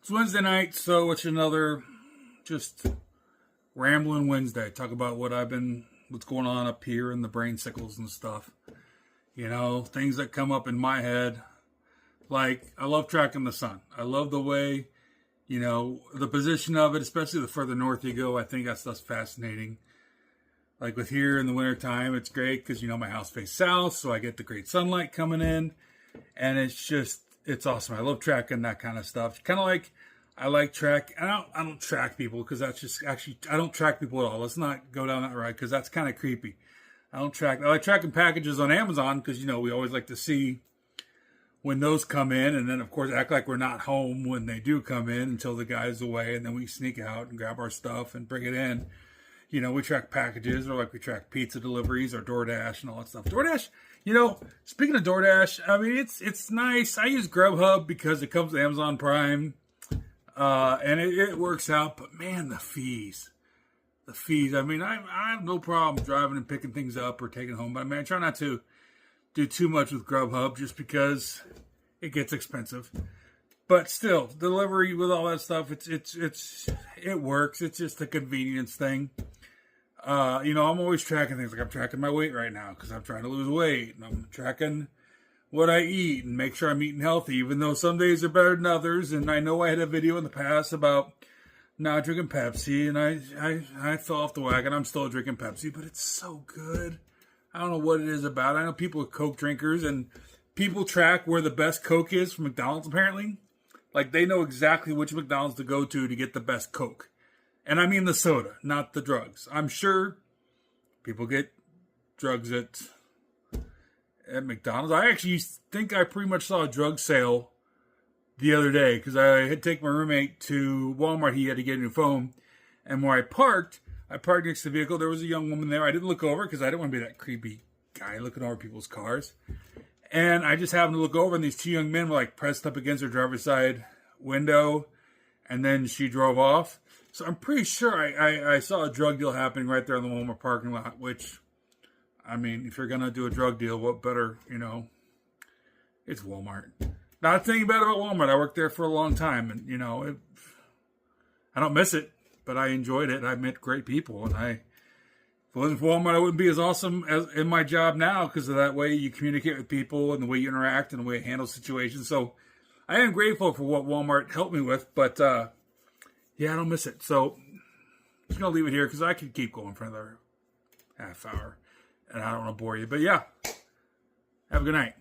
It's Wednesday night, so it's another just rambling Wednesday. Talk about what's going on up here in the brain sickles and stuff. You know, things that come up in my head. Like, I love tracking the sun. I love the way, the position of it, especially the further north you go. I think that stuff's fascinating. Like with here in the wintertime, it's great because, my house faces south, so I get the great sunlight coming in. And it's awesome. I love tracking that kind of stuff. Kind of like, I don't track people because that's just actually, I don't track people at all. Let's not go down that road because that's kind of creepy. I like tracking packages on Amazon because, we always like to see when those come in, and then of course act like we're not home when they do come in until the guy's away, and then we sneak out and grab our stuff and bring it in. We track packages, or like we track pizza deliveries or DoorDash and all that stuff. DoorDash, speaking of DoorDash, I mean, it's nice. I use Grubhub because it comes with Amazon Prime, and it works out. But man, the fees. I mean, I have no problem driving and picking things up or taking home, but I try not to do too much with Grubhub just because it gets expensive. But still, delivery with all that stuff, it works. It's just a convenience thing. I'm always tracking things. Like I'm tracking my weight right now because I'm trying to lose weight, and I'm tracking what I eat and make sure I'm eating healthy, even though some days are better than others. And I know I had a video in the past about not drinking Pepsi, and I fell off the wagon. I'm still drinking Pepsi, but it's so good. I don't know what it is about it. I know people are Coke drinkers, and people track where the best Coke is from McDonald's, apparently. Like, they know exactly which McDonald's to go to get the best Coke. And I mean the soda, not the drugs. I'm sure people get drugs at McDonald's. I actually think I pretty much saw a drug sale the other day because I had taken my roommate to Walmart. He had to get a new phone. And where I parked next to the vehicle. There was a young woman there. I didn't look over because I didn't want to be that creepy guy looking over people's cars. And I just happened to look over, and these two young men were like pressed up against her driver's side window. And then she drove off. So I'm pretty sure I saw a drug deal happening right there in the Walmart parking lot, which, I mean, if you're going to do a drug deal, what better, it's Walmart. Not thinking bad about Walmart. I worked there for a long time, and, I don't miss it. But I enjoyed it. I met great people, and if it wasn't for Walmart, I wouldn't be as awesome as in my job now because of that way you communicate with people and the way you interact and the way you handle situations. So I am grateful for what Walmart helped me with, but I don't miss it. So I'm just gonna leave it here because I could keep going for another half hour, and I don't want to bore you. But yeah, have a good night.